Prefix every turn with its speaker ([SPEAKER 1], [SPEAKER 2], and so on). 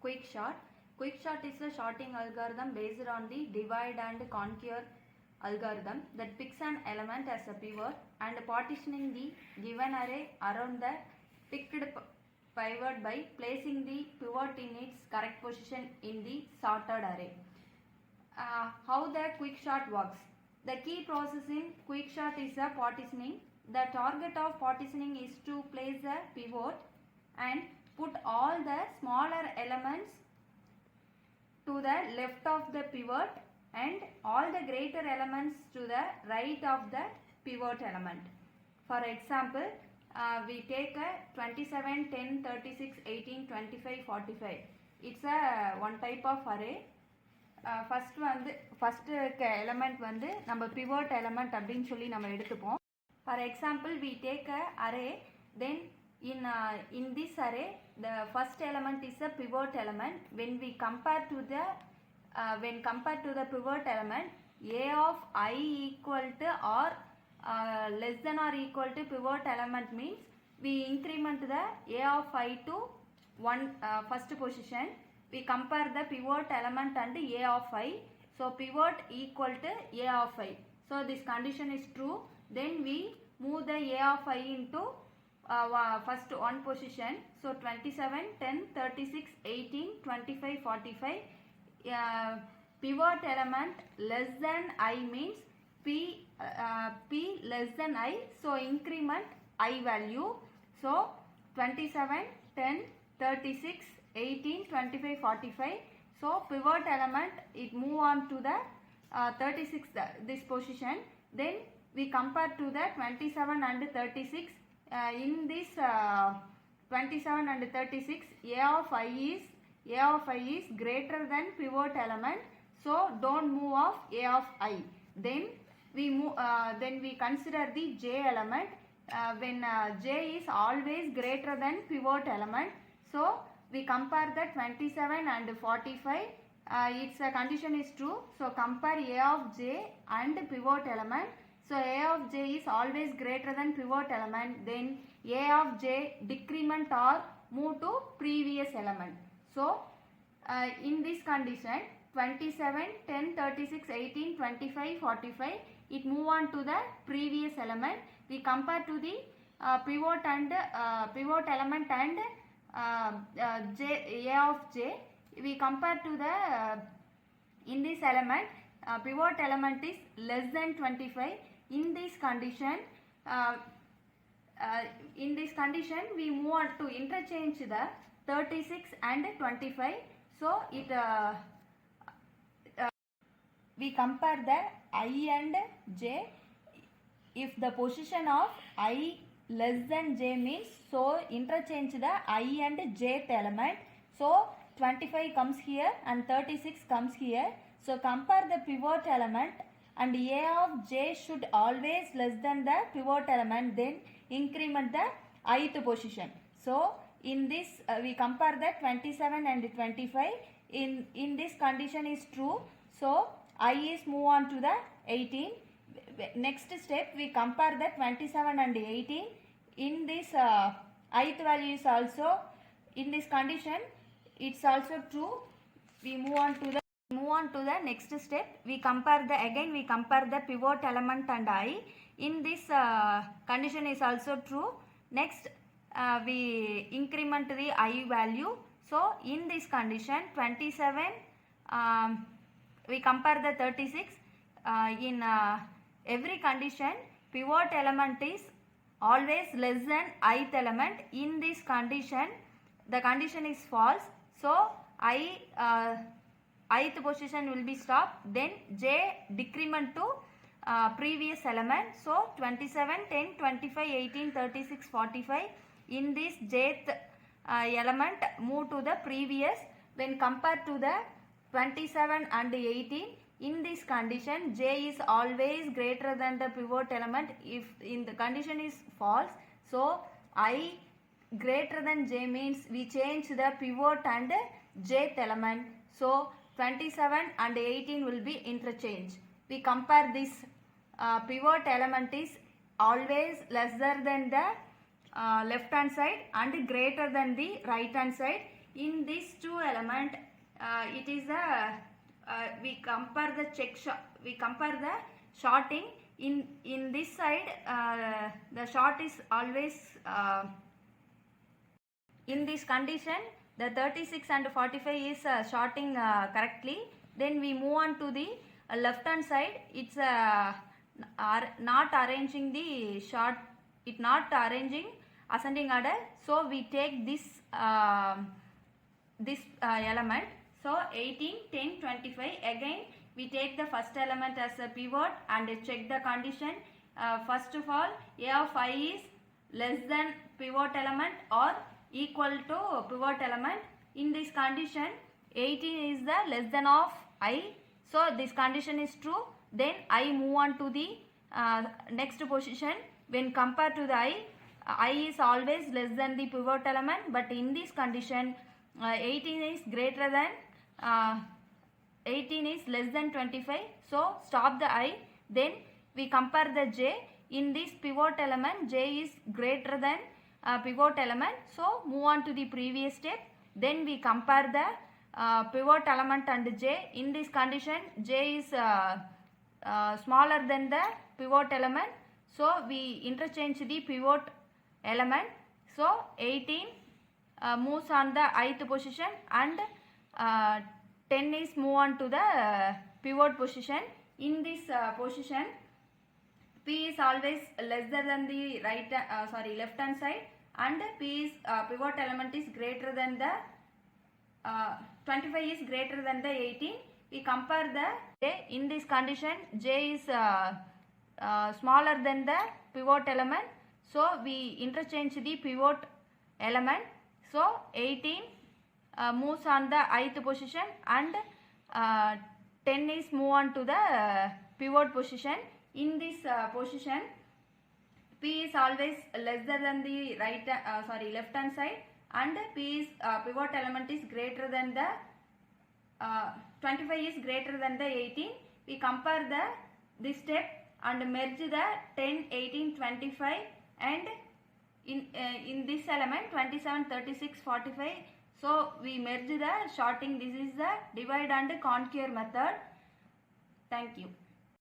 [SPEAKER 1] Quicksort. Quicksort is a sorting algorithm based on the divide and conquer algorithm that picks an element as a pivot and partitioning the given array around the picked pivot by placing the pivot in its correct position in the sorted array. How the quicksort works? The key process in quicksort is the partitioning. The target of partitioning is to place a pivot and put all the smaller elements to the left of the pivot and all the greater elements to the right of the pivot element. For example, we take a 27, 10, 36, 18, 25, 45. It's a one type of array. First element வந்து நம்ம pivot element அப்படினு சொல்லி நம்ம எடுத்துப்போம். For example, we take a array, then in this array the first element is a pivot element. When we compare to the pivot element, a of I equal to or less than or equal to pivot element means we increment the a of I to first position. We compare the pivot element and a of I. So pivot equal to a of I. So this condition is true. Then we move the a of I into first one position. So 27, 10, 36, 18, 25, 45. Pivot element less than I means P less than I. So increment I value. So 27, 10, 36, 18, 25, 45. So pivot element it move on to the 36 this position. Then we compare to the 27 and 36. In this 27 and 36, a of I is greater than pivot element. So don't move off a of I. Then we consider the j element. When j is always greater than pivot element, so we compare the 27 and 45. Its condition is true. So compare a of j and pivot element. So a of j is always greater than pivot element. Then a of j decrement or move to previous element. So in this condition 27, 10, 36, 18, 25, 45 it move on to the previous element. We compare to the pivot element and a of j. We compare to the in this element pivot element is less than 25. In this condition we move on to interchange the 36 and 25. So it we compare the I and j. If the position of I less than j means, so interchange the I and jth element. So 25 comes here and 36 comes here. So compare the pivot element and a of j should always less than the pivot element. Then increment the ith position. So in this we compare the 27 and 25. In this condition is true. So I is move on to the 18. Next step we compare the 27 and 18. In this ith value is also in this condition it's also true. We move on to the next step. We compare the pivot element and I. In this condition is also true. Next we increment the I value. So in this condition 27 we compare the 36. In every condition pivot element is always less than ith element. In this condition the condition is false. So ith position will be stopped. Then j decrement to previous element. So 27, 10, 25, 18, 36, 45. In this jth element move to the previous. When compared to the 27 and 18, in this condition j is always greater than the pivot element. If in the condition is false, so I greater than j means we change the pivot and jth element. So 27 and 18 will be interchanged. We compare this pivot element is always lesser than the left hand side and greater than the right hand side. In these two element, it is a we compare the shorting. In this side, the short is always in this condition. The 36 and 45 is shorting correctly. Then we move on to the left hand side. It's not arranging the short. It not arranging ascending order. So we take this element. So 18, 10, 25. Again we take the first element as a pivot and check the condition. First of all, A of I is less than pivot element or equal to pivot element. In this condition, 18 is the less than of I. So this condition is true. Then I move on to the next position. When compared to the I is always less than the pivot element, but in this condition 18 is greater than 18 is less than 25. So stop the I. Then we compare the J. In this pivot element, J is greater than pivot element. So move on to the previous step. Then we compare the pivot element and J. In this condition, J is smaller than the pivot element. So we interchange the pivot element. So 18 moves on the ith position and 10 is move on to the pivot position. In this position, P is always lesser than the left hand side, and P is pivot element is greater than the 25 is greater than the 18. We compare the J. In this condition, J is smaller than the pivot element. So we interchange the pivot element. So 18 moves on the ith position and 10 is move on to the pivot position. In this position, P is always lesser than the left hand side, and P is pivot element is greater than the 25 is greater than the 18. We compare this step and merge the 10, 18, 25, and in this element 27, 36, 45. So we merge the shorting. This is the divide and conquer method. Thank you.